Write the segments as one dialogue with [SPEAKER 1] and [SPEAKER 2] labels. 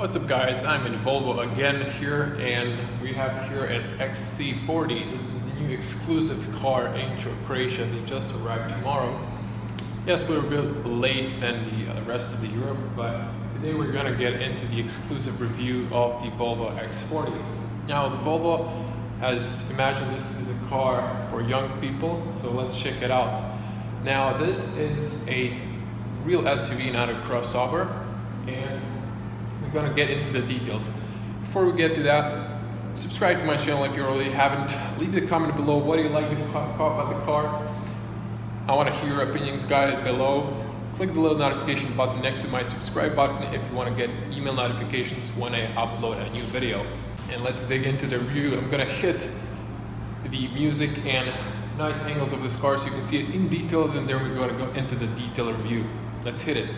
[SPEAKER 1] What's up guys, I'm in Volvo again here, and we have here an XC40. This is the new exclusive car in Croatia. They just arrived tomorrow. Yes, we're a bit late than the rest of the Europe, but today we're gonna get into the exclusive review of the Volvo XC40. Now the Volvo has imagined this is a car for young people, so let's check it out. Now this is a real SUV, not a crossover, and we're gonna get into the details. Before we get to that, subscribe to my channel if you already haven't. Leave a comment below. What do you like about the car? I want to hear your opinions, guys, below. Click the little notification button next to my subscribe button if you want to get email notifications when I upload a new video. And let's dig into the review. I'm gonna hit the music and nice angles of this car so you can see it in details, and then we're gonna go into the detailed review. Let's hit it.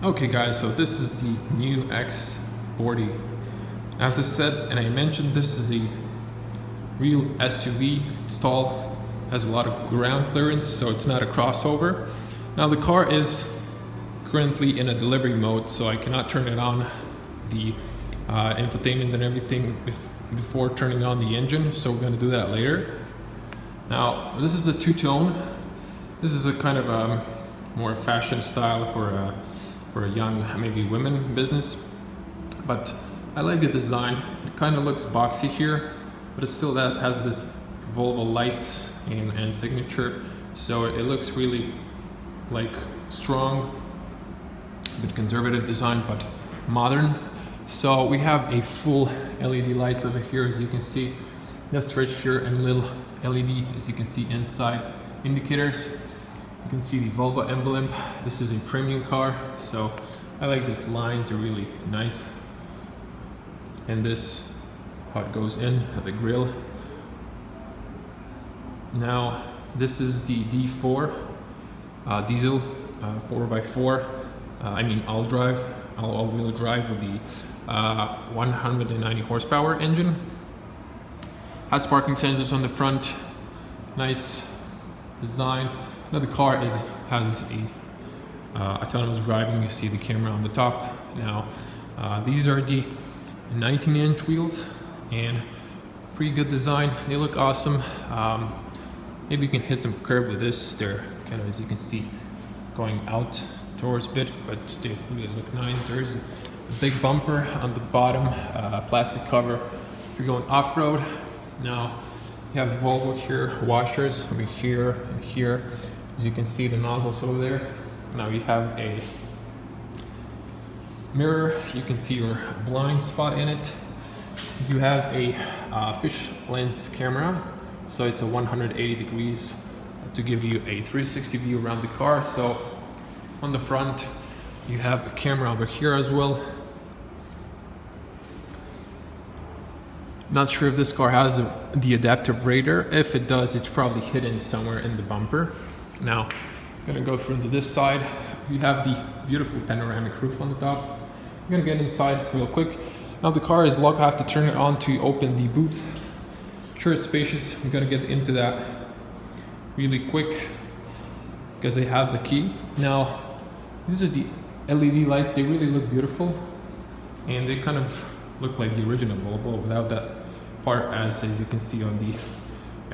[SPEAKER 1] Okay guys, so this is the new X40. As I said and I mentioned, this is a real SUV. It's tall, has a lot of ground clearance, so it's not a crossover. Now the car is currently in a delivery mode, so I cannot turn it on, the infotainment and everything before turning on the engine, so we're going to do that later. Now this is a two-tone. This is a kind of a more fashion style for a young, maybe women business, but I like the design. It kind of looks boxy here, but it still has this Volvo lights and signature, so it looks really like strong, a bit conservative design, but modern. So we have a full LED lights over here, as you can see. That's right here, and little LED, as you can see, inside indicators. You can see the Volvo emblem. This is a premium car, so I like this line. They're really nice. And this, how it goes in at the grille. Now, this is the D4 diesel 4x4. I mean all-wheel drive with the 190 horsepower engine. Has parking sensors on the front. Nice design. Now the car has a autonomous driving. You see the camera on the top. Now these are the 19-inch wheels, and pretty good design. They look awesome. Maybe you can hit some curb with this. They're kind of, as you can see, going out towards a bit, but they really look nice. There's a big bumper on the bottom, plastic cover if you're going off-road. Now you have Volvo here, washers over here and here. As you can see, the nozzles over there. Now you have a mirror. You can see your blind spot in it. You have a fish lens camera, so it's a 180 degrees to give you a 360 view around the car. So on the front, you have a camera over here as well. Not sure if this car has the adaptive radar. If it does, it's probably hidden somewhere in the bumper. Now, I'm gonna go from this side. We have the beautiful panoramic roof on the top. I'm gonna get inside real quick. Now the car is locked. I have to turn it on to open the boot. Sure, it's spacious. I'm gonna get into that really quick because they have the key. Now, these are the LED lights. They really look beautiful, and they kind of look like the original Volvo without that part, as you can see on the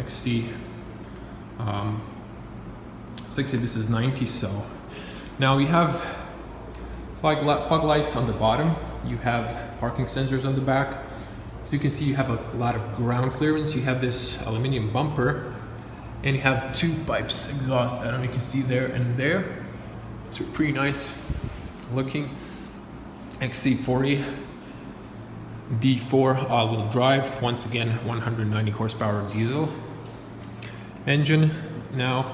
[SPEAKER 1] XC60. This is 90. So now we have fog lights on the bottom. You have parking sensors on the back. So you can see you have a lot of ground clearance. You have this aluminum bumper, and you have two pipes exhaust. I don't know if you can see there and there. It's pretty nice looking. XC40 D4 all-wheel drive. Once again, 190 horsepower diesel engine. Now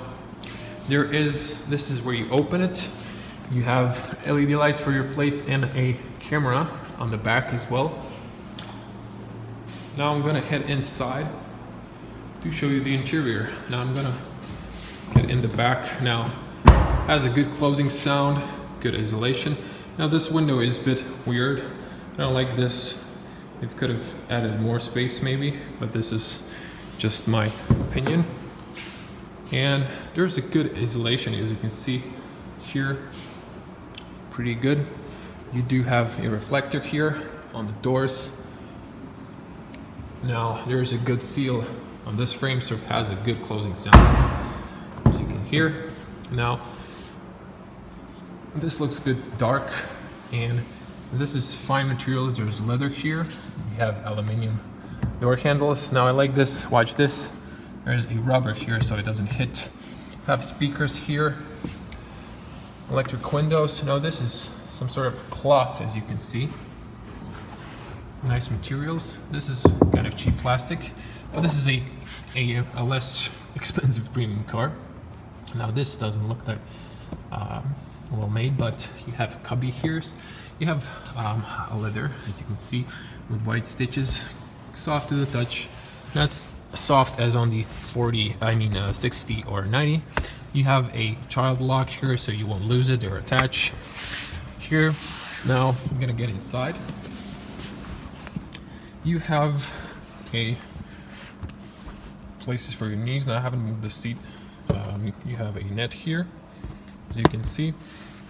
[SPEAKER 1] this is where you open it. You have LED lights for your plates and a camera on the back as well. Now I'm gonna head inside to show you the interior. Now I'm gonna get in the back. Now, has a good closing sound, good isolation. Now this window is a bit weird. I don't like this. It could have added more space maybe, but this is just my opinion. And there's a good isolation, as you can see here. Pretty good. You do have a reflector here on the doors. Now there's a good seal on this frame, so it has a good closing sound, as you can hear. Now this looks good dark, and this is fine materials. There's leather here. You have aluminium door handles. Now I like this. Watch this. There's a rubber here so it doesn't hit. Have speakers here. Electric windows. Now this is some sort of cloth, as you can see. Nice materials. This is kind of cheap plastic, but this is a less expensive premium car. Now this doesn't look that well made, but you have a cubby here. You have a leather, as you can see, with white stitches, soft to the touch, not soft as on the 60 or 90. You have a child lock here, so you won't lose it or attach here. Now I'm gonna get inside. You have places for your knees. Now I haven't moved the seat. You have a net here, as you can see.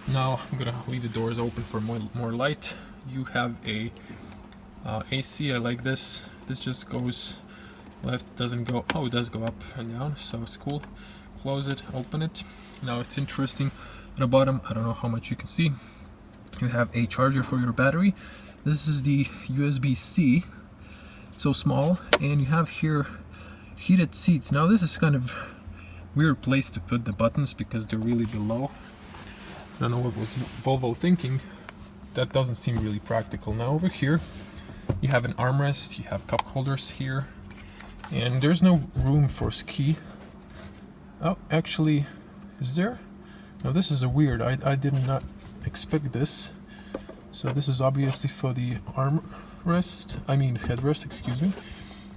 [SPEAKER 1] Now I'm gonna leave the doors open for more light. You have a AC. I like this. This just goes left, doesn't go. Oh, it does go up and down, so it's cool. Close it, open it. Now it's interesting. At the bottom, I don't know how much you can see. You have a charger for your battery. This is the USB-C. It's so small, and you have here heated seats. Now this is kind of weird place to put the buttons because they're really below. I don't know what was Volvo thinking. That doesn't seem really practical. Now over here you have an armrest, you have cup holders here, and there's no room for ski. Oh, actually, is there? No, this is a weird. I did not expect this. So this is obviously for the headrest, excuse me.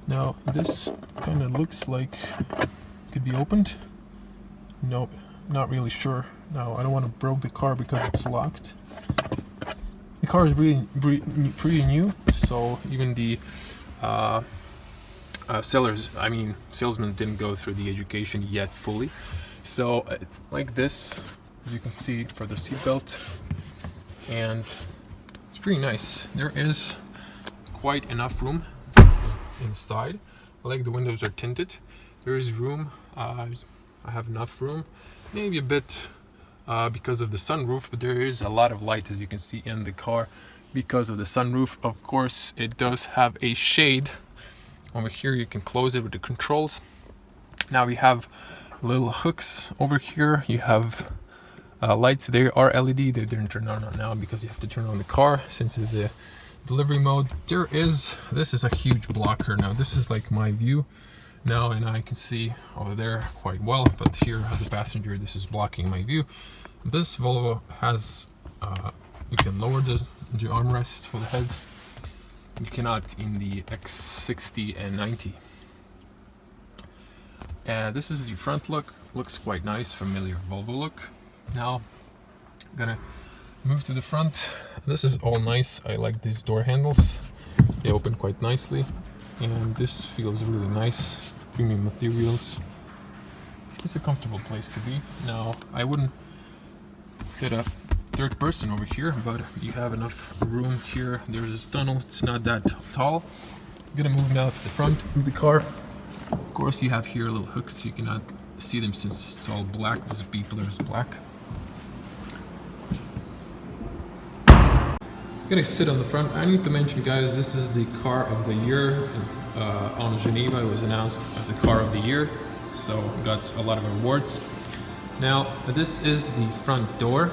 [SPEAKER 1] Now this kind of looks like it could be opened. No, not really sure. Now I don't want to break the car because it's locked. The car is really pretty new, so even the salesman didn't go through the education yet fully. So like this, as you can see, for the seatbelt, and it's pretty nice. There is quite enough room inside. I like the windows are tinted. There is room. I have enough room, maybe a bit because of the sunroof, but there is a lot of light, as you can see, in the car because of the sunroof. Of course, it does have a shade. Over here you can close it with the controls. Now we have little hooks over here. You have lights. They are LED. They didn't turn on now because you have to turn on the car since it's a delivery mode. This is a huge blocker. Now this is like my view now, and I can see over there quite well, but here as a passenger this is blocking my view. This Volvo has you can lower the armrest for the head. you cannot in the X60 and 90. And this is the front look. Looks quite nice, familiar Volvo look. Now I'm gonna move to the front. This is all nice. I like these door handles. They open quite nicely, and this feels really nice. Premium materials. It's a comfortable place to be. Now I wouldn't fit a third person over here, but you have enough room here. There's this tunnel. It's not that tall. I'm gonna move now to the front of the car. Of course, you have here little hooks. You cannot see them since it's all black. This B-pillar is black. I'm gonna sit on the front. I need to mention, guys, this is the car of the year. On Geneva, it was announced as the car of the year, so got a lot of awards. Now, this is the front door.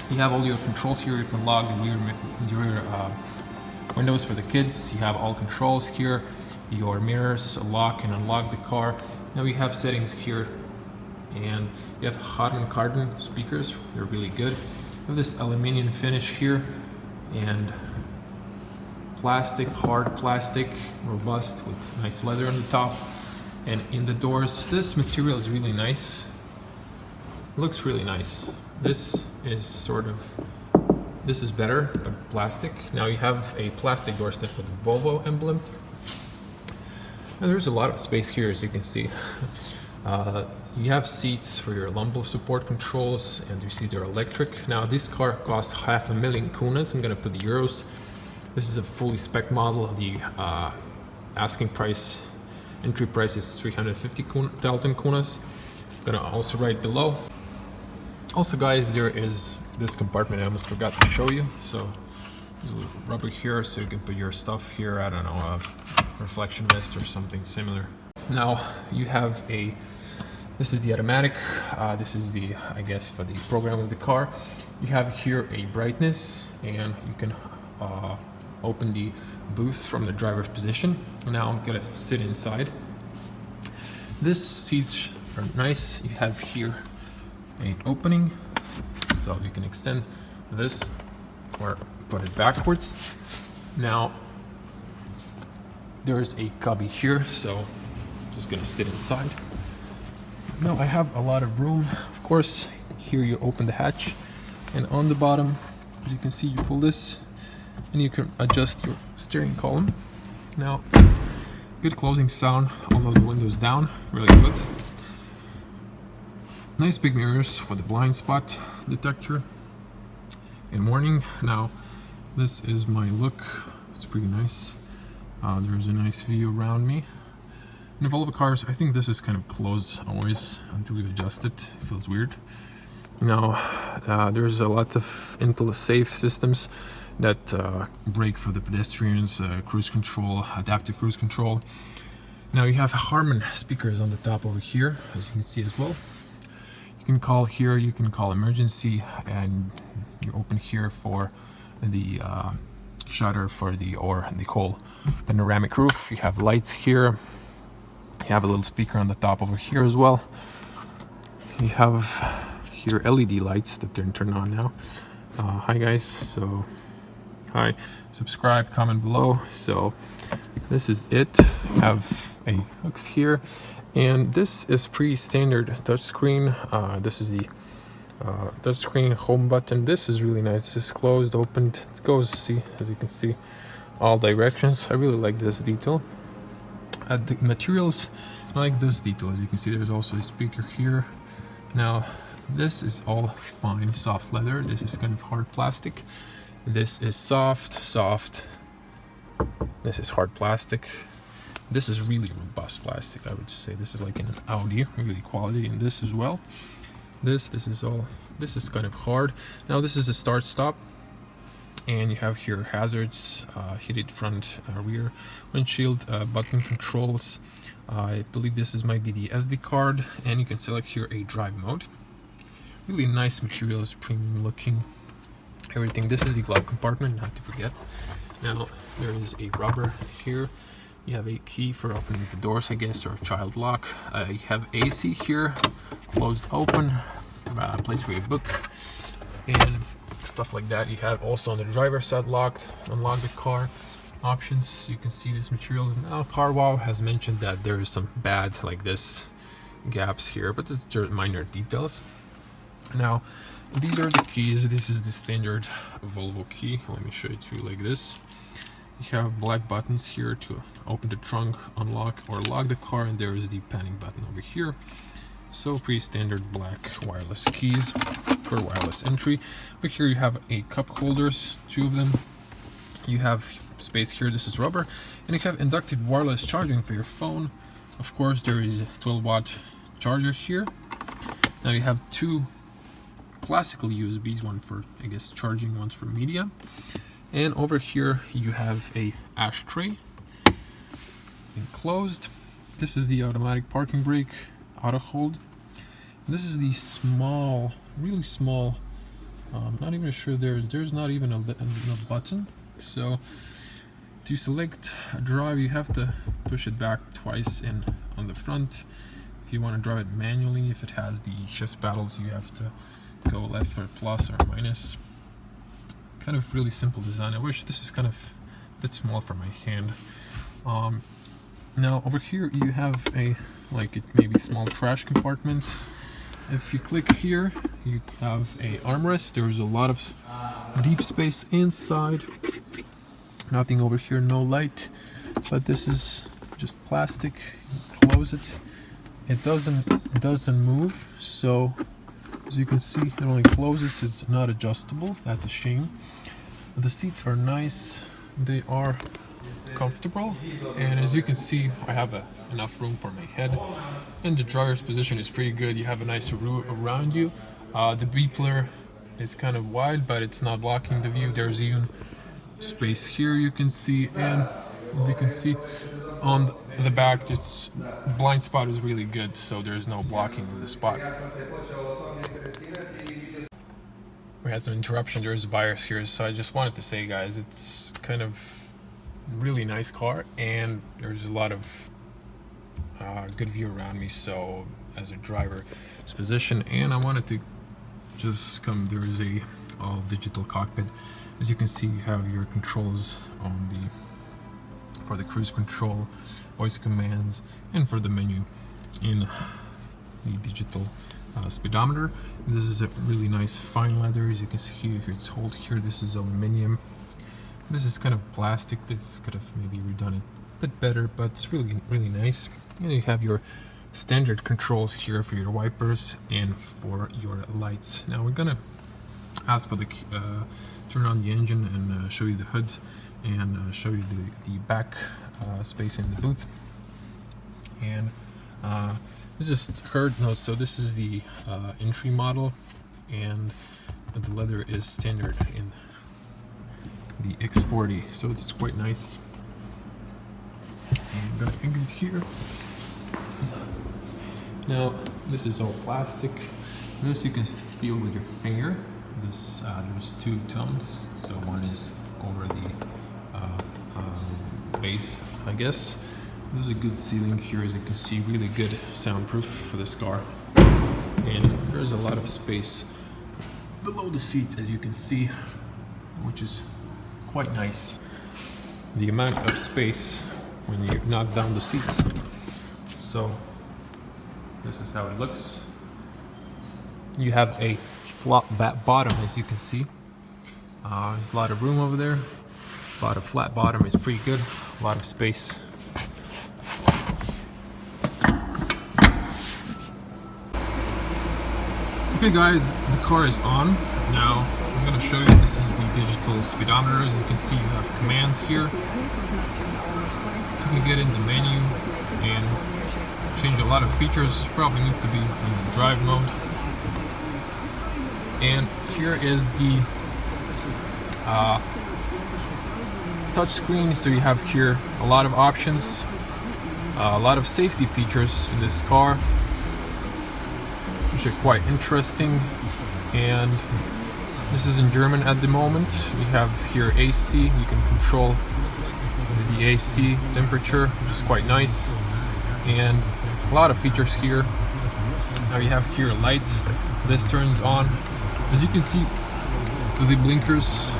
[SPEAKER 1] You have all your controls here. You can log the rear windows for the kids. You have all controls here. Your mirrors, lock and unlock the car. Now we have settings here, and you have Harman Kardon speakers. They're really good. You have this aluminum finish here, and plastic, hard plastic, robust with nice leather on the top. And in the doors, this material is really nice. It looks really nice. This is better, but plastic. Now you have a plastic door step with the Volvo emblem. Now there's a lot of space here, as you can see. You have seats for your lumbar support controls, and you see they're electric. Now this car costs 500,000 kunas. I'm gonna put the euros. This is a fully spec model. The asking price, entry price is 350,000 kunas. I'm gonna also write below. Also, guys, there is this compartment I almost forgot to show you. So there's a little rubber here, so you can put your stuff here. I don't know, a reflection vest or something similar. Now you have this is the automatic. This is the, I guess, for the program of the car. You have here a brightness, and you can open the booth from the driver's position. Now I'm gonna sit inside. This seats are nice. You have here an opening, so you can extend this or put it backwards. Now there's a cubby here, so I'm just gonna sit inside. Now I have a lot of room. Of course, here you open the hatch, and on the bottom, as you can see, you pull this and you can adjust your steering column. Now, good closing sound, although the window's down, really good. Nice big mirrors with a blind spot detector and warning. Now, this is my look. It's pretty nice. There's a nice view around me. In Volvo cars, I think this is kind of closed always until you adjust it. It feels weird. Now, there's a lot of Intel safe systems that brake for the pedestrians, cruise control, adaptive cruise control. Now you have Harman speakers on the top over here, as you can see as well. You can call here, you can call emergency, and you open here for the shutter for the whole panoramic roof. You have lights here. You have a little speaker on the top over here as well. You have here LED lights that they're turned on now. Hi guys, so hi, subscribe, comment below. So this is it. You have a hooks here, and this is pretty standard touchscreen. This is the touchscreen home button. This is really nice. This is closed, opened. It goes, see, as you can see, all directions. I really like this detail. The materials, I like this detail. As you can see, there's also a speaker here. Now, this is all fine soft leather. This is kind of hard plastic. This is soft. This is hard plastic. This is really robust plastic, I would say. This is like an Audi, really quality, and this as well. This is kind of hard. Now this is a start-stop, and you have here hazards, heated front, rear windshield, button controls. I believe this might be the SD card, and you can select here a drive mode. Really nice materials, premium looking, everything. This is the glove compartment, not to forget. Now there is a rubber here. You have a key for opening the doors, I guess, or a child lock. You have AC here, closed, open, place for your book. And stuff like that. You have also on the driver's side unlock the car options. You can see these materials. Now CarWow has mentioned that there is some bad like this gaps here, but it's just minor details. Now these are the keys. This is the standard Volvo key. Let me show it to you like this. You have black buttons here to open the trunk, unlock or lock the car, and there is the panic button over here. So pretty standard black wireless keys for wireless entry. But here you have a cup holders, 2 of them. You have space here, this is rubber, and you have inductive wireless charging for your phone. Of course, there is a 12-watt charger here. Now you have 2 classical USBs, one for, I guess, charging, one's for media. And over here you have a ashtray enclosed. This is the automatic parking brake, auto hold. This is the small, really small, not even sure there's not even a button. So to select a drive, you have to push it back twice in on the front. If you want to drive it manually, if it has the shift paddles, you have to go left for plus or minus. Kind of really simple design. I wish this is kind of a bit small for my hand. Now over here you have a, like, it maybe small trash compartment. If you click here, you have a armrest. There's a lot of deep space inside. Nothing over here, no light, but this is just plastic. You close it. It doesn't move, so as you can see, it only closes. It's not adjustable. That's a shame. The seats are nice. They are comfortable, and as you can see, I have enough room for my head, and the driver's position is pretty good. You have a nice route around you. The beeper is kind of wide, but it's not blocking the view. There's even space here, you can see, and as you can see on the back, its blind spot is really good, so there's no blocking of the spot. We had some interruption. There's buyers here, so I just wanted to say, guys, it's kind of really nice car, and there's a lot of good view around me, so as a driver it's position. And I wanted to just come, there is a all digital cockpit. As you can see, you have your controls on for the cruise control, voice commands, and for the menu in the digital speedometer. This is a really nice fine leather. As you can see here, it's hold here. This is aluminum. This is kind of plastic. They could have maybe redone it a bit better, but it's really nice. And you have your standard controls here for your wipers and for your lights. Now we're gonna ask for the turn on the engine and show you the hood and show you the back space in the booth. And just heard, no, so this is the entry model, and the leather is standard in the X40, so it's quite nice. And I'm gonna exit here. Now this is all plastic. This you can feel with your finger. This there's 2 tones, so one is over the base, I guess. This is a good ceiling here, as you can see, really good soundproof for this car. And there's a lot of space below the seats, as you can see, which is quite nice. The amount of space when you knock down the seats. So this is how it looks. You have a flat bottom, as you can see. A lot of room over there. A lot of flat bottom is pretty good. A lot of space. Okay guys, the car is on. Now I'm going to show you, this is the digital speedometer. As you can see, you have commands here. So you can get in the menu and change a lot of features. Probably need to be in drive mode. And here is the touch screen. So you have here a lot of options, a lot of safety features in this car, which are quite interesting. And this is in German at the moment. We have here AC. You can control the AC temperature, which is quite nice, and a lot of features here. Now you have here lights. This turns on. As you can see, the blinkers.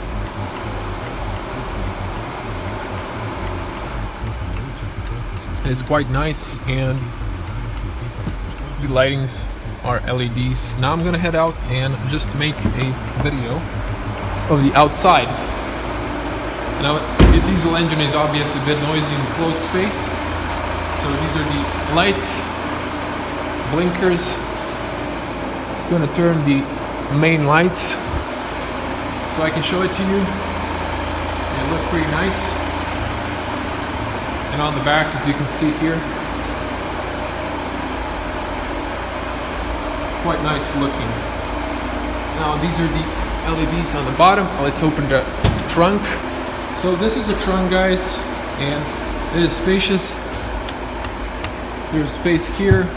[SPEAKER 1] It's quite nice, and the lightings are LEDs. Now I'm gonna head out and just make a video of the outside. Now the diesel engine is obviously a bit noisy in closed space, so these are the lights, blinkers. It's gonna turn the main lights so I can show it to you. They look pretty nice. And on the back, as you can see here, quite nice looking. Now these are the LEDs on the bottom. Let's open the trunk. So this is the trunk, guys, and it is spacious. There's space here,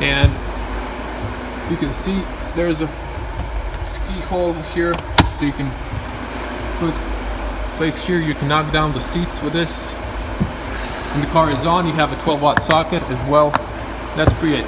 [SPEAKER 1] and you can see there's a ski hole here, so you can place here. You can knock down the seats with this. When the car is on, you have a 12-watt socket as well. That's pretty